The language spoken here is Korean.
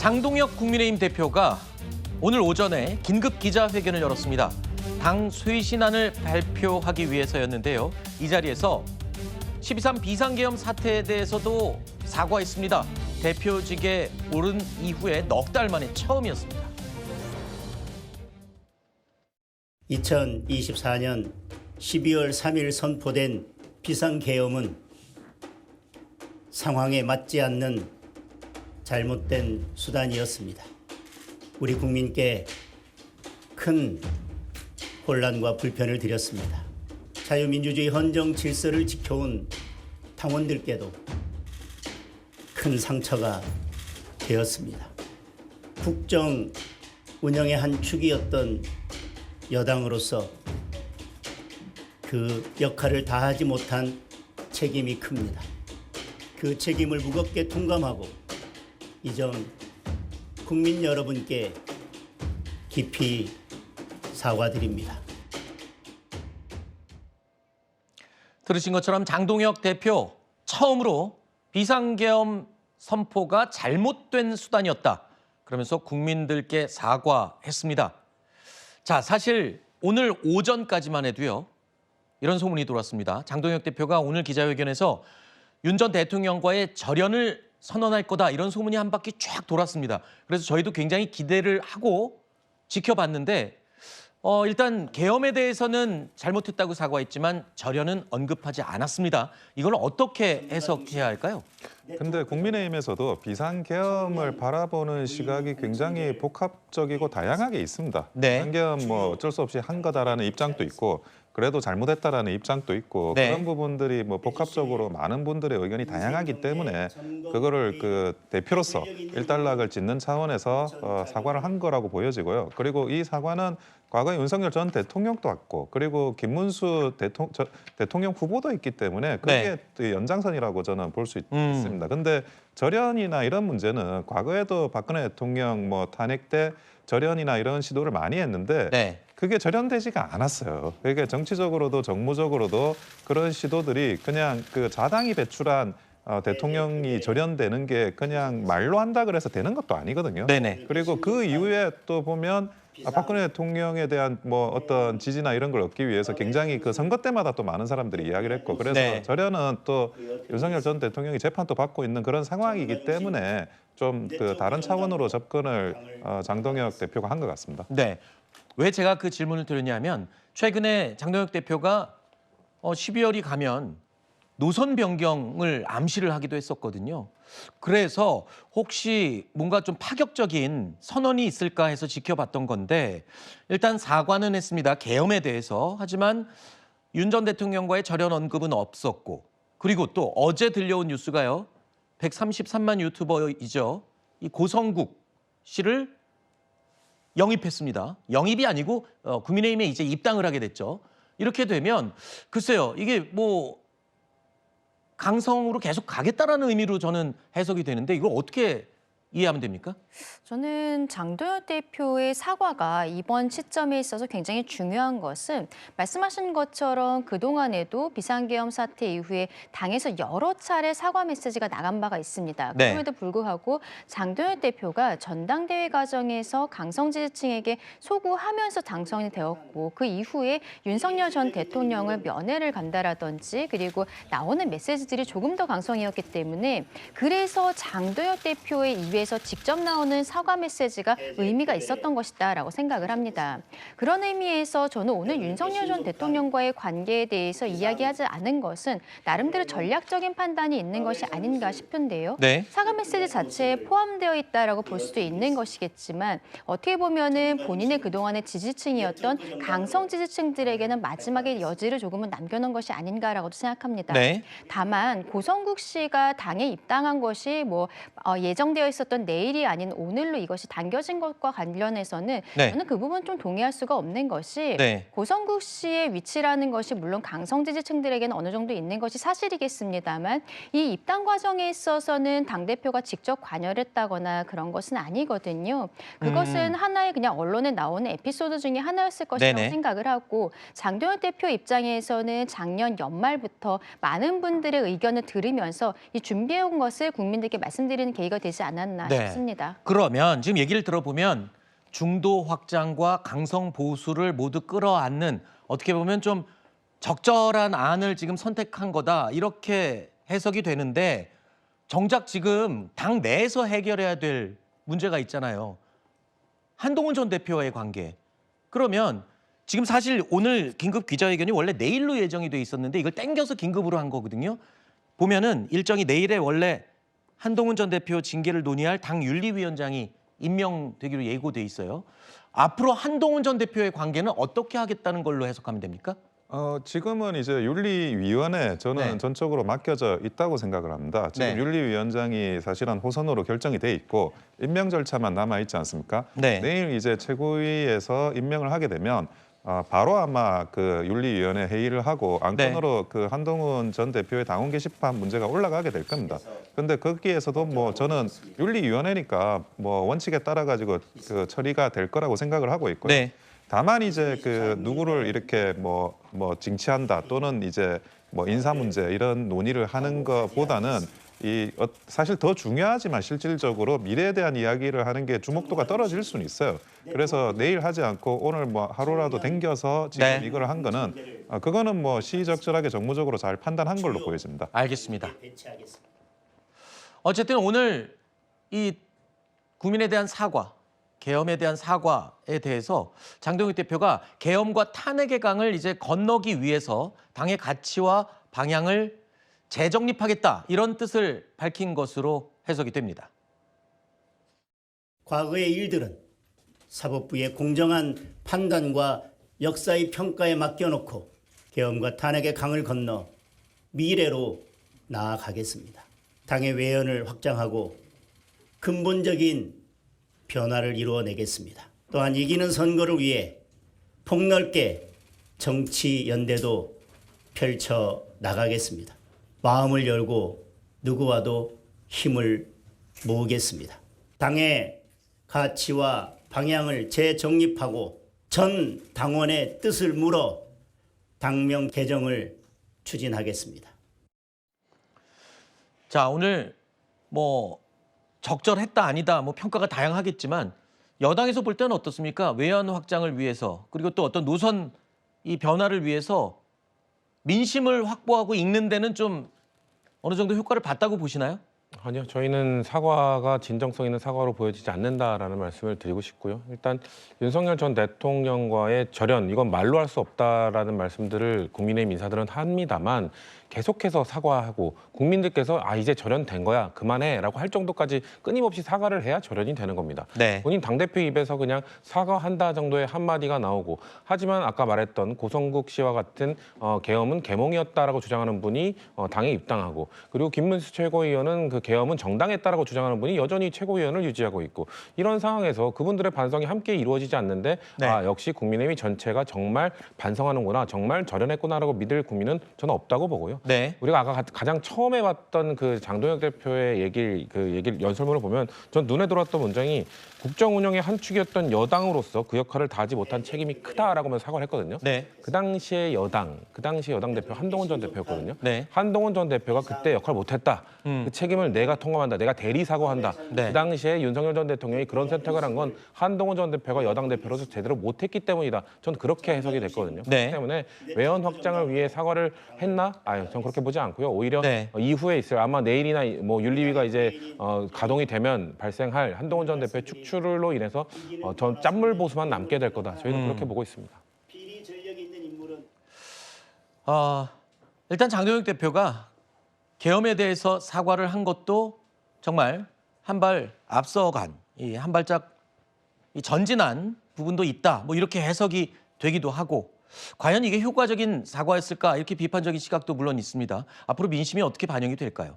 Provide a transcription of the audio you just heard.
장동혁 국민의힘 대표가 오늘 오전에 긴급 기자회견을 열었습니다. 당 쇄신안을 발표하기 위해서였는데요. 이 자리에서 12.3 비상계엄 사태에 대해서도 사과했습니다. 대표직에 오른 이후에 넉 달 만에 처음이었습니다. 2024년 12월 3일 선포된 비상계엄은 상황에 맞지 않는 잘못된 수단이었습니다. 우리 국민께 큰 혼란과 불편을 드렸습니다. 자유민주주의 헌정 질서를 지켜온 당원들께도 큰 상처가 되었습니다. 국정 운영의 한 축이었던 여당으로서 그 역할을 다하지 못한 책임이 큽니다. 그 책임을 무겁게 통감하고 이 점 국민 여러분께 깊이 사과드립니다. 들으신 것처럼 장동혁 대표 처음으로 비상계엄 선포가 잘못된 수단이었다. 그러면서 국민들께 사과했습니다. 자, 사실 오늘 오전까지만 해도요. 이런 소문이 돌았습니다. 장동혁 대표가 오늘 기자회견에서 윤 전 대통령과의 절연을 선언할 거다. 이런 소문이 한 바퀴 쫙 돌았습니다. 그래서 저희도 굉장히 기대를 하고 지켜봤는데 일단 계엄에 대해서는 잘못했다고 사과했지만 절연은 언급하지 않았습니다. 이걸 어떻게 해석해야 할까요? 근데 국민의힘에서도 비상계엄을 바라보는 시각이 굉장히 복합적이고 다양하게 있습니다. 네. 비상계엄 뭐 어쩔 수 없이 한 거다라는 입장도 있고 그래도 잘못했다라는 입장도 있고 네. 그런 부분들이 뭐 복합적으로 많은 분들의 의견이 다양하기 때문에 그거를 그 대표로서 일단락을 짓는 차원에서 사과를 한 거라고 보여지고요. 그리고 이 사과는 과거에 윤석열 전 대통령도 왔고 그리고 김문수 대통령 후보도 있기 때문에 그게 네. 연장선이라고 저는 볼 수 있습니다. 근데 절연이나 이런 문제는 과거에도 박근혜 대통령 뭐 탄핵 때 절연이나 이런 시도를 많이 했는데 네. 그게 절연되지가 않았어요. 그러니까 정치적으로도 정무적으로도 그런 시도들이 그냥 그 자당이 배출한 대통령이 절연되는 게 그냥 말로 한다 그래서 되는 것도 아니거든요. 네네. 그리고 그 이후에 또 보면 박근혜 대통령에 대한 뭐 어떤 지지나 이런 걸 얻기 위해서 굉장히 그 선거 때마다 또 많은 사람들이 이야기를 했고 그래서 네. 절연은 또 윤석열 전 대통령이 재판도 받고 있는 그런 상황이기 때문에 좀 그 다른 차원으로 접근을 장동혁 대표가 한 것 같습니다. 네. 왜 제가 그 질문을 드렸냐면 최근에 장동혁 대표가 12월이 가면 노선 변경을 암시를 하기도 했었거든요. 그래서 혹시 뭔가 좀 파격적인 선언이 있을까 해서 지켜봤던 건데 일단 사과는 했습니다. 계엄에 대해서. 하지만 윤 전 대통령과의 절연 언급은 없었고 그리고 또 어제 들려온 뉴스가요. 133만 유튜버이죠. 이 고성국 씨를 영입했습니다. 영입이 아니고 국민의힘에 이제 입당을 하게 됐죠. 이렇게 되면 글쎄요. 이게 뭐 강성으로 계속 가겠다라는 의미로 저는 해석이 되는데 이걸 어떻게 이해하면 됩니까? 저는 장동혁 대표의 사과가 이번 시점에 있어서 굉장히 중요한 것은 말씀하신 것처럼 그동안에도 비상계엄 사태 이후에 당에서 여러 차례 사과 메시지가 나간 바가 있습니다. 네. 그럼에도 불구하고 장동혁 대표가 전당대회 과정에서 강성 지지층에게 소구하면서 당선이 되었고 그 이후에 윤석열 전 대통령을 면회를 간다라든지 그리고 나오는 메시지들이 조금 더 강성이었기 때문에 그래서 장동혁 대표의 입에서 직접 나오는 사과 메시지가 의미가 있었던 것이다라고 생각을 합니다. 그런 의미에서 저는 오늘 윤석열 전 대통령과의 관계에 대해서 이야기하지 않은 것은 나름대로 전략적인 판단이 있는 것이 아닌가 싶은데요. 네. 사과 메시지 자체에 포함되어 있다라고 볼 수도 있는 것이겠지만 어떻게 보면은 본인의 그동안의 지지층이었던 강성 지지층들에게는 마지막에 여지를 조금은 남겨놓은 것이 아닌가라고도 생각합니다. 네. 다만 고성국 씨가 당에 입당한 것이 뭐 예정되어 있었던 내일이 아닌 오늘로 이것이 당겨진 것과 관련해서는 네. 저는 그 부분 좀 동의할 수가 없는 것이 네. 고성국 씨의 위치라는 것이 물론 강성 지지층들에게는 어느 정도 있는 것이 사실이겠습니다만 이 입당 과정에 있어서는 당대표가 직접 관여를 했다거나 그런 것은 아니거든요. 그것은 하나의 그냥 언론에 나오는 에피소드 중에 하나였을 것이라고 네네. 생각을 하고 장동혁 대표 입장에서는 작년 연말부터 많은 분들의 의견을 들으면서 이 준비해온 것을 국민들께 말씀드리는 계기가 되지 않았나 않았나 네. 싶습니다. 그러면 지금 얘기를 들어보면 중도 확장과 강성 보수를 모두 끌어안는 어떻게 보면 좀 적절한 안을 지금 선택한 거다 이렇게 해석이 되는데 정작 지금 당 내에서 해결해야 될 문제가 있잖아요. 한동훈 전 대표와의 관계. 그러면 지금 사실 오늘 긴급 기자회견이 원래 내일로 예정이 돼 있었는데 이걸 땡겨서 긴급으로 한 거거든요. 보면은 일정이 내일에 원래 한동훈 전 대표 징계를 논의할 당 윤리위원장이 임명되기로 예고돼 있어요. 앞으로 한동훈 전 대표의 관계는 어떻게 하겠다는 걸로 해석하면 됩니까? 지금은 이제 윤리위원회 저는 네. 전적으로 맡겨져 있다고 생각을 합니다. 지금 네. 윤리위원장이 사실은 호선으로 결정이 돼 있고 임명 절차만 남아 있지 않습니까? 네. 내일 이제 최고위에서 임명을 하게 되면 바로 아마 그 윤리위원회 회의를 하고 안건으로 그 한동훈 전 대표의 당원 게시판 문제가 올라가게 될 겁니다. 근데 거기에서도 뭐 저는 윤리위원회니까 뭐 원칙에 따라 가지고 그 처리가 될 거라고 생각을 하고 있고요. 네. 다만 이제 그 누구를 이렇게 뭐 징치한다 또는 이제 뭐 인사 문제 이런 논의를 하는 것보다는 사실 더 중요하지만 실질적으로 미래에 대한 이야기를 하는 게 주목도가 떨어질 수는 있어요. 그래서 내일 하지 않고 오늘 뭐 하루라도 당겨서 지금 네. 이걸 한 거는 그거는 뭐 시의적절하게 정무적으로 잘 판단한 걸로 보여집니다. 알겠습니다. 배치하겠습니다. 어쨌든 오늘 이 국민에 대한 사과, 계엄에 대한 사과에 대해서 장동혁 대표가 계엄과 탄핵의 강을 이제 건너기 위해서 당의 가치와 방향을 재정립하겠다 이런 뜻을 밝힌 것으로 해석이 됩니다. 과거의 일들은 사법부의 공정한 판단과 역사의 평가에 맡겨놓고 계엄과 탄핵의 강을 건너 미래로 나아가겠습니다. 당의 외연을 확장하고 근본적인 변화를 이루어내겠습니다. 또한 이기는 선거를 위해 폭넓게 정치 연대도 펼쳐 나가겠습니다. 마음을 열고 누구와도 힘을 모으겠습니다. 당의 가치와 방향을 재정립하고 전 당원의 뜻을 물어 당명 개정을 추진하겠습니다. 자, 오늘 뭐 적절했다 아니다 뭐 평가가 다양하겠지만 여당에서 볼 때는 어떻습니까? 외연 확장을 위해서 그리고 또 어떤 노선 이 변화를 위해서 민심을 확보하고 읽는 데는 좀 어느 정도 효과를 봤다고 보시나요? 아니요, 저희는 사과가 진정성 있는 사과로 보여지지 않는다라는 말씀을 드리고 싶고요. 일단 윤석열 전 대통령과의 절연, 이건 말로 할 수 없다라는 말씀들을 국민의힘 인사들은 합니다만 계속해서 사과하고 국민들께서 이제 절연된 거야, 그만해라고 할 정도까지 끊임없이 사과를 해야 절연이 되는 겁니다. 네. 본인 당대표 입에서 그냥 사과한다 정도의 한마디가 나오고 하지만 아까 말했던 고성국 씨와 같은 계엄은 계몽이었다라고 주장하는 분이 당에 입당하고 그리고 김문수 최고위원은 그 계엄은 정당했다라고 주장하는 분이 여전히 최고위원을 유지하고 있고 이런 상황에서 그분들의 반성이 함께 이루어지지 않는데 네. 역시 국민의힘 전체가 정말 반성하는구나, 정말 절연했구나라고 믿을 국민은 저는 없다고 보고요. 네. 우리가 아까 가장 처음에 봤던 그 장동혁 대표의 얘기를 연설문을 보면 전 눈에 들어왔던 문장이 국정 운영의 한 축이었던 여당으로서 그 역할을 다하지 못한 책임이 크다라고 하면서 사과를 했거든요. 네. 그 당시에 여당 대표 한동훈 전 대표였거든요. 네. 한동훈 전 대표가 그때 역할 못했다. 그 책임을 내가 통감한다. 내가 대리 사과한다. 네. 그 당시에 윤석열 전 대통령이 그런 선택을 한 건 한동훈 전 대표가 여당 대표로서 제대로 못했기 때문이다. 전 그렇게 해석이 됐거든요. 네. 그렇기 때문에 외연 확장을 위해 사과를 했나? 전 그렇게 보지 않고요. 오히려 네. 이후에 있을 아마 내일이나 뭐 윤리위가 이제 가동이 되면 발생할 한동훈 전 대표의 축출로 인해서 전 짠물 보수만 남게 될 거다. 저희는 그렇게 보고 있습니다. 비리 전력이 있는 인물은 일단 장동혁 대표가 계엄에 대해서 사과를 한 것도 정말 한 발 앞서간 한 발짝 전진한 부분도 있다. 뭐 이렇게 해석이 되기도 하고 과연 이게 효과적인 사과였을까 이렇게 비판적인 시각도 물론 있습니다. 앞으로 민심이 어떻게 반영이 될까요?